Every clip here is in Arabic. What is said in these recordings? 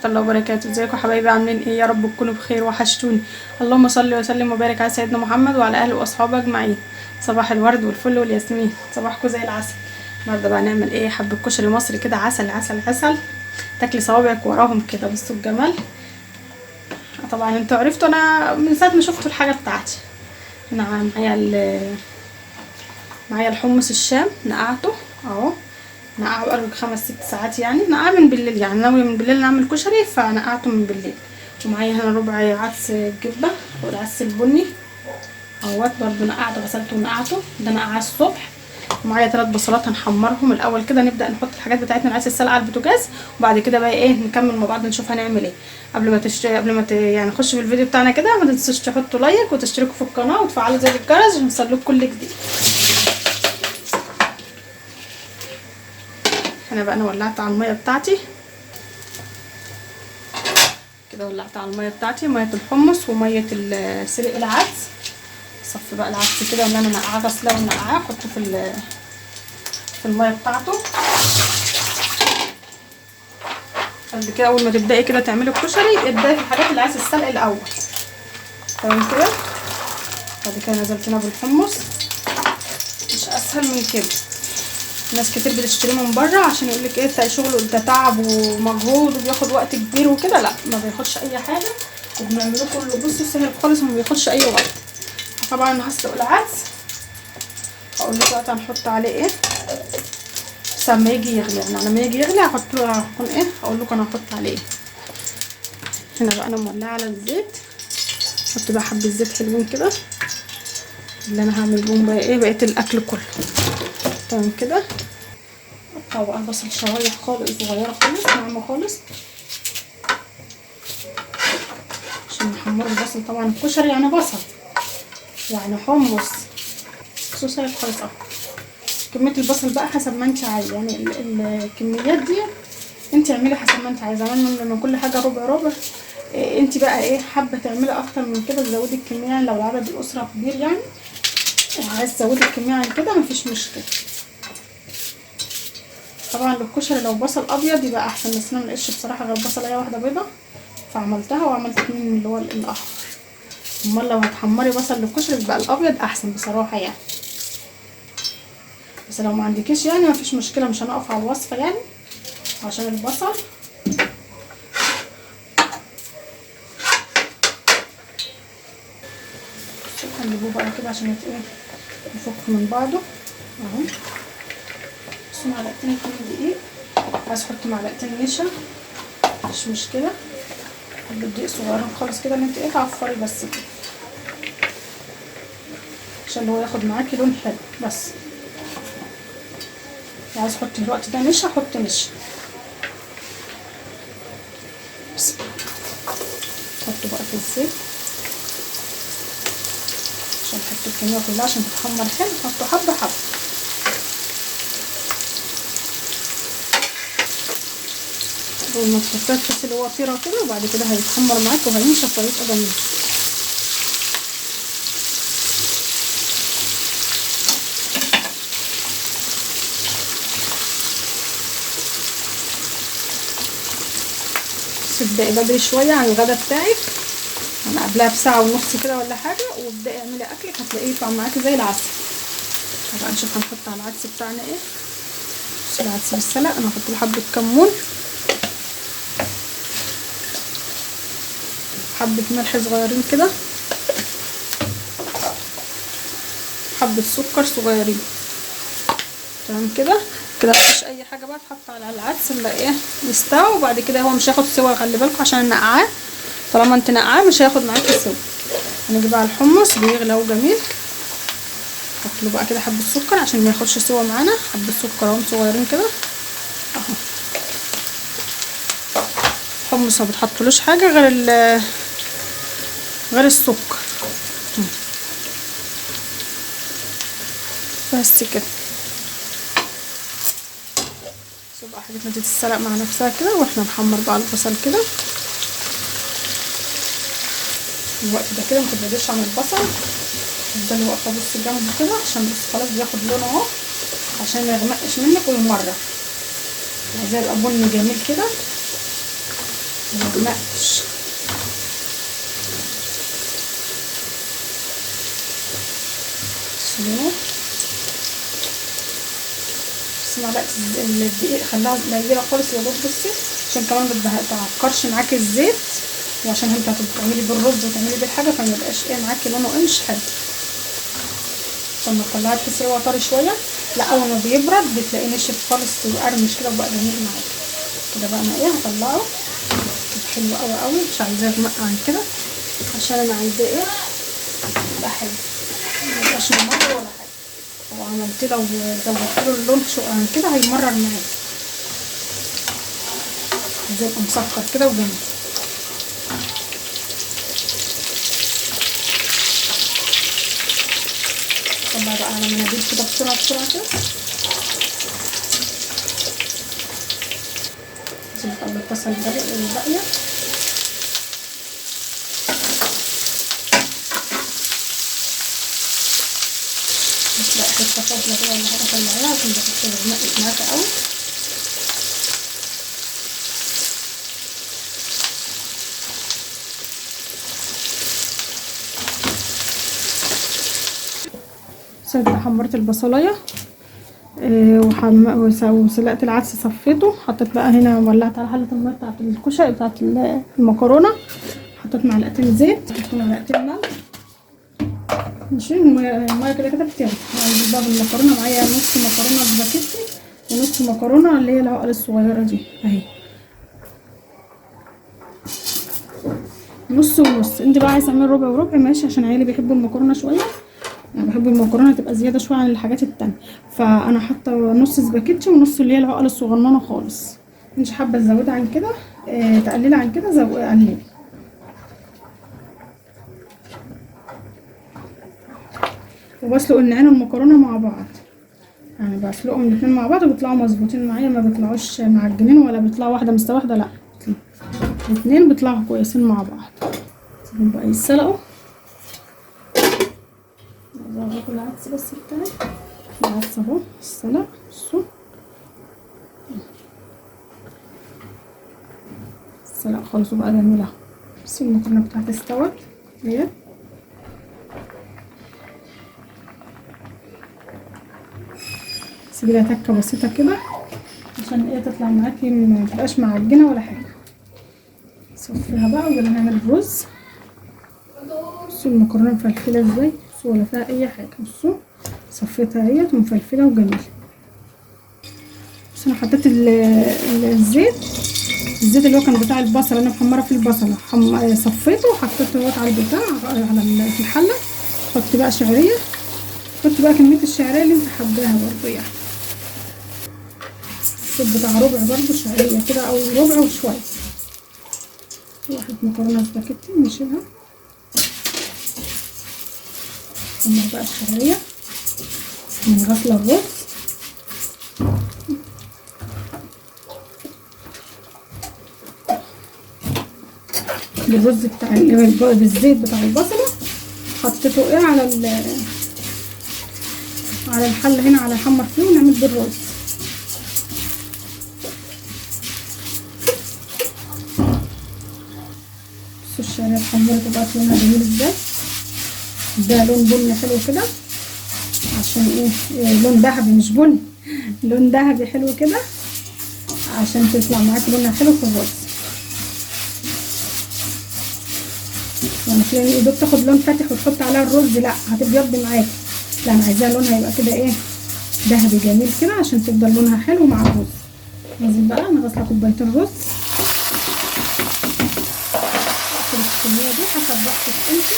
الله وبركاته. ازيكم حبايبي، عاملين ايه؟ يا رب تكونوا بخير، وحشتوني. اللهم صل وسلم وبارك على سيدنا محمد وعلى اهله واصحابه اجمعين. صباح الورد والفل والياسمين، صباحكم زي العسل. النهارده بقى نعمل ايه؟ حبه كشري مصري كده، عسل عسل عسل، تاكلي صوابعك وراهم كده. بصوا الجمال. طبعا انتوا عرفتوا انا من ساعه ما شفتوا الحاجه بتاعتي. انا معايا الحمص الشام، نقعته اهو. نقعه بقاله 5-6 ساعات، يعني نقعه من بالليل، يعني ناويه من بالليل نعمل كشري فنقعته من بالليل. ومعايا هنا ربع عدس جبه او العدس البني اهوت، برضه نقعته، غسلته ونقعته، ده نقعه الصبح. ومعايا 3 بصلات هنحمرهم الاول كده، نبدا نحط الحاجات بتاعتنا، العدس السلق على البوتاجاز، وبعد كده بقى ايه نكمل مع بعض نشوف هنعمل ايه. قبل ما يعني نخش في الفيديو بتاعنا كده، ما تنسوش تحطوا لايك وتشتركوا في القناه وتفعلوا زر الجرس عشان يوصلكوا كل جديد. انا بقى ولعت على الميه بتاعتي كده، ولعت على الميه بتاعتي، ميه الحمص وميه سلق العدس. صفي بقى العدس كده اللي انا نقعاه، غسلاه ونقعاه، احطه في الميه بتاعته. قبل كده اول ما تبداي كده تعملي الكشري، ابداي في الحاجات اللي عايزه السلق الاول، تمام كده. بعد كده نزلتنا بالحمص، مش اسهل من كده. ناس كتير بتشتريه من بره عشان يقولك ايه بتاع شغله، ده تعب ومجهود وبياخد وقت كبير وكده. لا، ما بياخدش اي حاجه، وبنعمله كله بصوا سهل خالص وما بياخدش اي وقت. طبعا انا هسلق العدس، هقول لكم دلوقتي هنحط عليه ايه بس لما يجي يغلي. يعني لما يجي يغلي هكون ايه، هقول لكم انا هحط عليه ايه. هنا بقى انا مولعه على الزيت، احط بقى حبه زيت حلوين كده اللي انا هعمل بهم بقى ايه بقيه الاكل كله، تمام كده. اقطع بقى البصل شرايح خالص صغيره خالص، ناعمه خالص، عشان نحمر البصل. طبعا الكشري يعني بصل، يعني حمص، صوصات خالص اهو. كميه البصل بقى حسب ما انت عايزه، يعني الكميات دي انت اعملي حسب ما انت عايزه. لما كل حاجه ربع ربع، انت بقى ايه حابه تعملي اكتر من كده تزودي الكميه، يعني لو عدد الاسره كبير يعني عايز تزودي الكميه عن كده مفيش مشكله. طبعا الكشري لو بصل ابيض يبقى احسن، بس انا ملقتش بصراحه غير بصلايه واحده بيضه فعملتها، وعملت 2 من اللي هو الاحمر. امال لو هتحمري بصل للكشري يبقى الابيض احسن بصراحه يعني. بس لو ما عندكيش يعني مفيش مشكله، مش هنقف على الوصفه يعني عشان البصل. هنجيبوه بقى كده عشان يفك من بعضه اهو. بس معلقتين 2 دقيق، عايز احط معلقتين نشا مش مشكله، بالدقيق صغيرين خالص كده اللي انت ايه تعفري بس كده عشان هو ياخد معاكي لون حلو. بس عايز احط الوقت ده نشا، احط نشا. بس احطه بقى في الزيت عشان احط الكميه كلها عشان تتحمر حلو. احطه حبه حبه، اول ما تحطيه تحسي اللي هو طيره كده، وبعد كده هيتحمر معاكي وهينشف وهيبقى جميل. تبدأي بدري شويه عن الغدا بتاعك، يعني قبلها بساعه ونص كده ولا حاجه، وابدأي اعملي اكلك هتلاقيه يطلع معاكي زي العسل. طبعا نشوف هنحط على العدس بتاعنا ايه. بصي العدس بالسلق انا هحط له حبه كمون، حبه ملح صغيرين كده، حبه سكر صغيرين، تمام كده. كده مفيش اي حاجه بقى تحط على العدس الا ايه يستوي، وبعد كده هو مش هياخد سوا، خلي بالكم عشان نقعاه. طالما انت نقعاه مش هياخد معاكي سوا. هنجيب على الحمص بيغلي اهو جميل، نحط له بقى كده حبه سكر عشان ما ياخدش سوا معانا، حبه سكر اهم صغيرين كده اهو. الحمص ما بتحطلوش حاجه غير السكر بس كده. بقى حاجتنا دي تتسلق مع نفسها كده، واحنا نحمر بقى البصل كده. الوقت ده كده متبعديش عن البصل، تفضلي واقفه بصي جنبه كده عشان بص خلاص بياخد لون اهو، عشان ما يغمقش منك ويمرر، عايزاه يبقى بني جميل كده ميغمقش. بس معلقه الدقيق خليها قليله خالص يا دوب. بصي عشان كمان ما تعكرش معاكي الزيت، وعشان انت هتعملي بالرز وتعملي بالحاجه فما يبقاش ايه معاكي لونه مش حلو. لما تطلعي تحسي هو طري شويه، لا اول ما بيبرد بتلاقيه نشف خالص وقرمش كده وبقى جميل معاكي. كده بقى انا ايه هطلعه حلو قوي قوي، مش عايزاه يغمق عن كده عشان انا عايزاه ايه يبقى حلو، ما يبقاش ممرر ولا حاجه. لو عملت لو زودت له اللون عن كده هيمرر معاكي، عايزاه يبقى مسكر كده وجميل. طلع بقى على مناديل كده بسرعه بسرعه كده. نزلت قبل الطاسه الباقيه. لا حته فاضله كده ولا حاجه طلعيها عشان بس تغمقش معاكي قوي. حمرت البصلايه وسلقت العدس صفيته. حطيت بقى هنا ولعت على حله الميه بتاعت الكشري بتاعت المكرونه. حطيت معلقتين زيت ومعلقتين ملح. ماشي الميه كده كده بتغلي. هنزل بقى بالمكرونه. معايا نص مكرونه سباكيتي ونص مكرونه اللي هي العقل الصغيره دي اهي، نص ونص. انت بقى عايزه تعملي ربع وربع ماشي، عشان عيالي بيحبوا المكرونه شويه. انا بحب المكرونه تبقى زياده شويه عن الحاجات التانية، فانا حاطه نص سباكيتي ونص اللي هي العقل الصغننه خالص. مش حابه تزودي عن كده تقللي عن كده قللي. وبسلق النعين والمكرونه مع بعض، يعني بسلقهم الاثنين مع بعض وبيطلعوا مظبوطين معايا، ما بيطلعوش معجنين ولا بيطلعوا واحده مستوى واحده، لا الاثنين بيطلعوا كويسين مع بعض. سيبهم بقى يتسلقوا. هاكل العدس بس بتاعي. العدس اهو السلق. بصوا السلق خالص وبقى جميل اهو. بصوا المكرونه بتاعتي استوت اهي. سيبي لها تكه بسيطه كده عشان ايه تطلع معاكي ما تبقاش معجنه ولا حاجه. صفيها بقى ويلا نعمل الرز. بصوا المكرونه مفلفله ازاي، بصوا ولا فيها اي حاجه. بصوا صفيتها اهيت ومفلفله وجميله. بس انا حطيت الزيت اللي هو كان بتاع البصل، انا محمره في البصله صفيته وحطيته على البتاع على في الحله. حط بقى شعريه، حط بقى كميه الشعريه اللي انت حباها برضو، يعني الصوت بتاع ربع برضو شعريه كده او ربع وشويه. واحد مكرونه سباكيتي نشيلها. حمر بقى الشعريه من غسله الرز. بالرز بتاع بالزيت بتاع البصله حطيته ايه على الحله هنا، على حمر فيه ونعمل بالرز. بصوا الشعريه اتحمرت وبقت لونها جميل ازاي، ده لون بني حلو كده عشان ايه لون ذهبي مش بني، لون ذهبي حلو كده عشان تطلع معاكي لونها حلو في الرز. يعني في ايدك تاخد لون فاتح وتحط عليها الرز لا هتبيض معاكي، لا انا عايزاها لونها يبقى كده ايه ذهبي جميل كده عشان تفضل لونها حلو مع الرز. لازم بقى انا غاسله كوبايتين رز. الكميه دي حسب راحتك انت.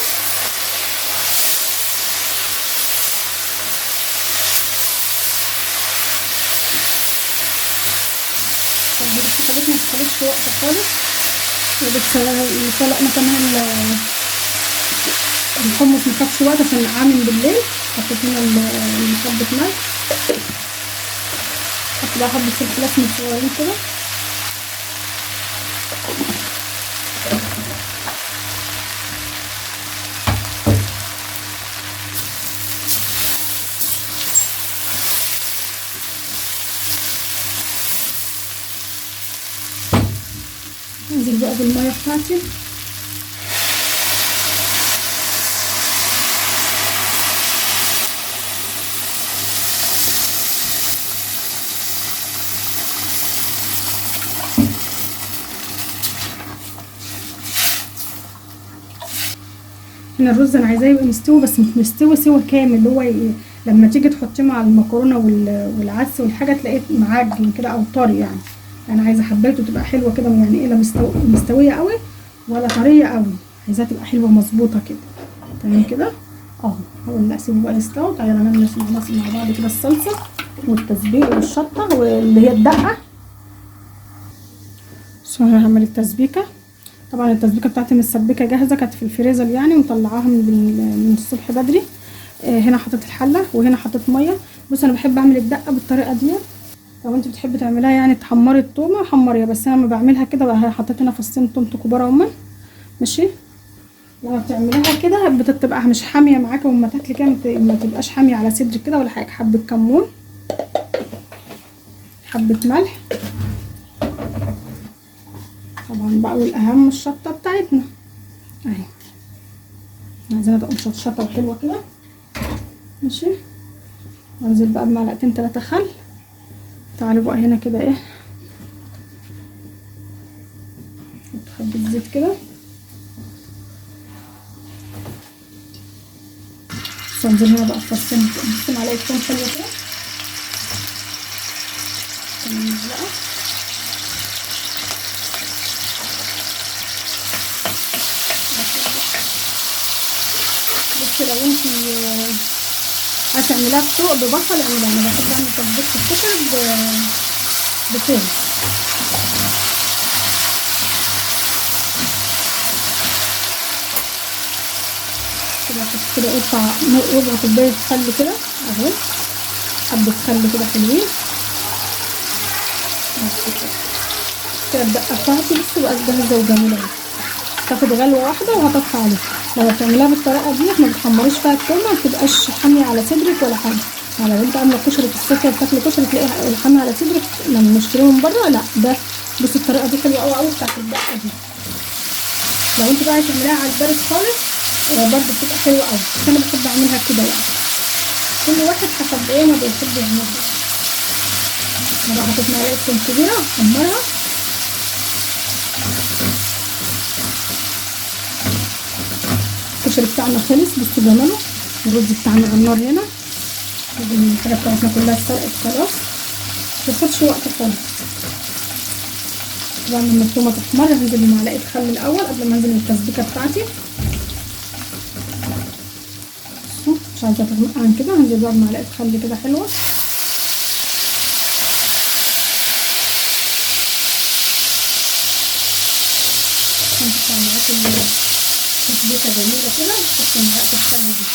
خليتنا ما تاخدش وقت خالص. وسلقنا كمان الحمص ما خدش وقت عشان عامل بالليل. حطيت هنا حبه ملح، حط بقى حبه فلفل اسمر صغيرين كده. انزل بقى بالميه الميه بتاعتي. هنا الرز انا عايزاه يبقى مستوي، بس مش مستوي سوا كامل، اللي هو لما تيجي تحطيه مع المكرونه والعدس والحاجه تلاقيه معجن كده او طري يعني. انا عايزه حباته تبقى حلوه كده، يعني ايه، لا مستويه قوي ولا طريه قوي، عايزاها تبقى حلوه مظبوطه كده. تمام كده اهو. هقول اسيبه بقى يستوي. تعالى نعمل مع بعض كده الصلصه والتسبيك والشطه واللي هي الدقه. انا هعمل التسبيكه. طبعا التسبيكه بتاعتي متسبكه جاهزه، كانت في الفريزر يعني ومطلعاها من الصبح بدري. هنا حطيت الحله وهنا حطيت ميه. بص انا بحب اعمل الدقه بالطريقه دي. لو انت بتحبي تعمليها يعني تحمري التومه حمريها، بس انا لما بعملها كده بقى حطيت هنا فصين توم كبار اهما. ماشي. لما بتعمليها كده بتبقى مش حاميه معاكي، وما تاكلي كده ما تبقاش حاميه على صدرك كده ولا حاجه. حبه كمون، حبه ملح طبعا بقى، والاهم الشطه بتاعتنا اهي. عايزينها تبقى مشطشطه وحلوه كده. ماشي. وانزل بقى بمعلقتين 3 خل. تعالوا بقى هنا كده ايه، نحط حبه زيت كده. وانزل هنا بقى بفصين معلقه توم حلوه كده. معلقه. بس لو انتي هتعمليها ببصل اعمليها. انا بحب اعمل تسبيكه الكشري بثوم. كده احط كده ربع كوبايه خل كده اهو، حبه خل كده حلوين. كده الدقه بتاعتي لسه بقت جاهزه وجميله، تاخد غلوه واحده وهطفي عليها. لو بتعمليها بالطريقه دي ما بتحمريش فيها التومه، ما بتبقاش حاميه على صدرك ولا حاجه. يعني لو انت عامله كشري في السكه بتاكلي كشري تلاقيها الحاميه على صدرك لما نشتريه من بره، لا ده بص الطريقه دي حلوه قوي قوي بتاعت الدقه دي. لو انت بقى تعمليها على البارد خالص برضه بتبقى حلوه قوي، بس انا بحب اعملها كده يعني. كل واحد حسب ايه ما بيحب يعملها. انا بقى حطيت معلقه توم كبيره احمرها. الكشري بتاعنا خلص. بصوا جماله. الرز بتاعنا على النار هنا، الحاجه بتاعتنا كلها اتسلقت خلاص، متاخدش وقت خالص. طبعا لما التومه تحمر هنزل بمعلقه خل الاول قبل ما انزل التسبيكه بتاعتي. مش عايزه تغمق عن كده، هنزل بقى بمعلقه خل كده حلوه. تسبيكه جميله كده بس معلقه الخل دي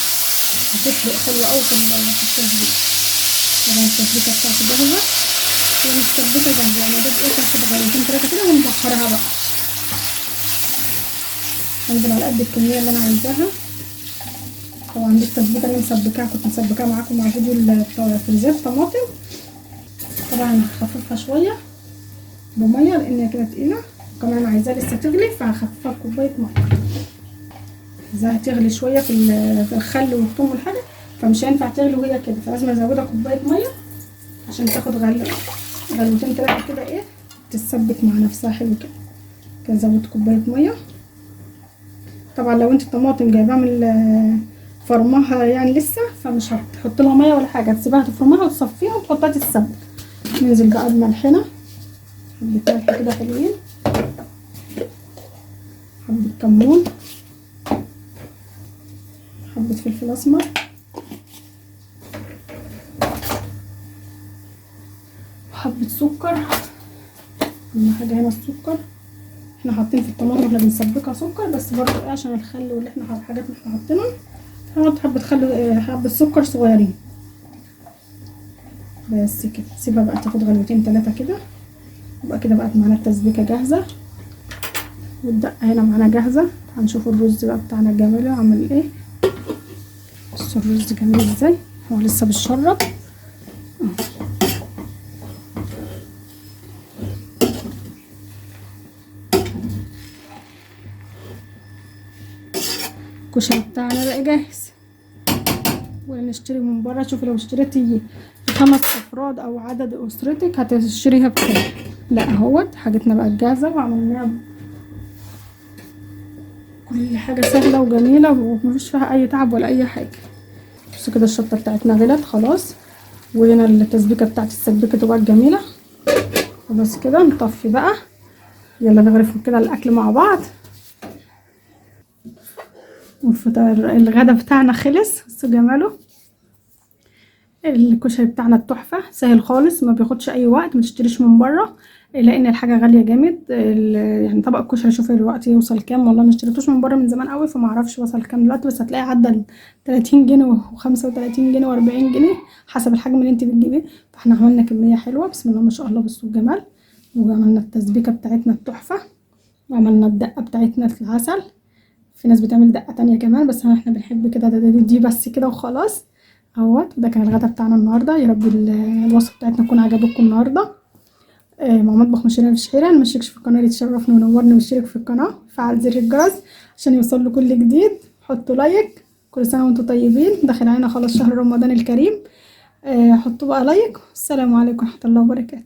هتفرق حلوه قوي في التسبيكه. طبعا التسبيكه بتاعتي جاهزه والتسبيكه جاهزه، يعني دوب ايه تاخد غلوتين 3 كده ونبخرها بقى. هنزل على قد الكميه اللي انا عايزاها. طبعا دي التسبيكه اللي مسبكاها، كنت مسبكاها معاكم مع فيديو الفريزات طماطم. طبعا هخففها شويه بميه لان هي كده تقيله، كمان عايزاها لسه تغلي فهخففها بكوبايه ميه. عايزاها تغلي شويه في الخل والثوم والحاجه، فمش هينفع تغلي وهي كده، فلازم ازودها كوبايه ميه عشان تاخد غلوتين 3 كده ايه تتسبك مع نفسها حلو كده. كده زودت كوبايه ميه. طبعا لو انت الطماطم جايباها من فرمها يعني لسه، فمش هتحط لها ميه ولا حاجه، تسيبها تفرمها وتصفيها وتحطها تتسبك. ننزل بقى بملحنا، حبه ملح كده حلوين، حبه كمون، حبه فلفل اسمر، حبه سكر. اهم حاجه هنا السكر. احنا حاطين في الطماطم احنا بنسبكها سكر، بس برضه ايه عشان الخل واللي احنا الحاجات اللي احنا حاطينها هنحط حبه سكر صغيرين بس كده. سيبها بقى تاخد غلوتين 3 كده، يبقى كده بقت معانا التسبيكه جاهزه والدقه هنا معانا جاهزه. هنشوف الرز بقى بتاعنا جميل عامل ايه. بصوا الرز جميل ازاي، هو لسه بيتشرب. الكشري بتاعنا بقى جاهز. ونشتري من بره. شوفي لو اشتريتي 5 افراد او عدد اسرتك هتشتريها بكام. لا اهوت حاجتنا بقت جاهزه وعملناها كل حاجه سهله وجميله ومفيش فيها اي تعب ولا اي حاجه. بس كده الشطه بتاعتنا غلت خلاص، وهنا التسبيكه بتاعت السبيكه بقت جميله. خلاص كده نطفي بقى. يلا نغرف كده الاكل مع بعض. والفطار الغدا بتاعنا خلص. بصوا جماله. الكشري بتاعنا التحفه سهل خالص، ما بياخدش اي وقت، ما تشتريش من بره لان الحاجه غاليه جامد. يعني طبق الكشري شوفي دلوقتي يوصل كام. والله ما اشتريتوش من بره من زمان قوي فما اعرفش وصل كام دلوقتي، بس هتلاقي عدى 30 جنيه و35 جنيه و40 جنيه حسب الحجم اللي انت بتجيبيه. فاحنا عملنا كميه حلوه بسم الله ما شاء الله. بصوا الجمال. وعملنا التسبيكه بتاعتنا التحفه، وعملنا الدقه بتاعتنا في العسل. في ناس بتعمل دقه تانية كمان بس احنا بنحب كده دي بس كده وخلاص اهوت. وده كان الغدا بتاعنا النهارده. يا رب الوصفه بتاعتنا تكون عجبتكم النهارده. مع مطبخ مشاريع الشحيره. اللي مشتركش في القناه يتشرفني وينورني ويشترك في القناه وفعل زر الجرس عشان يوصل له كل جديد. حطوا لايك. كل سنه وانتم طيبين. داخل علينا خلاص شهر رمضان الكريم. حطوا بقى لايك. السلام عليكم ورحمه الله وبركاته.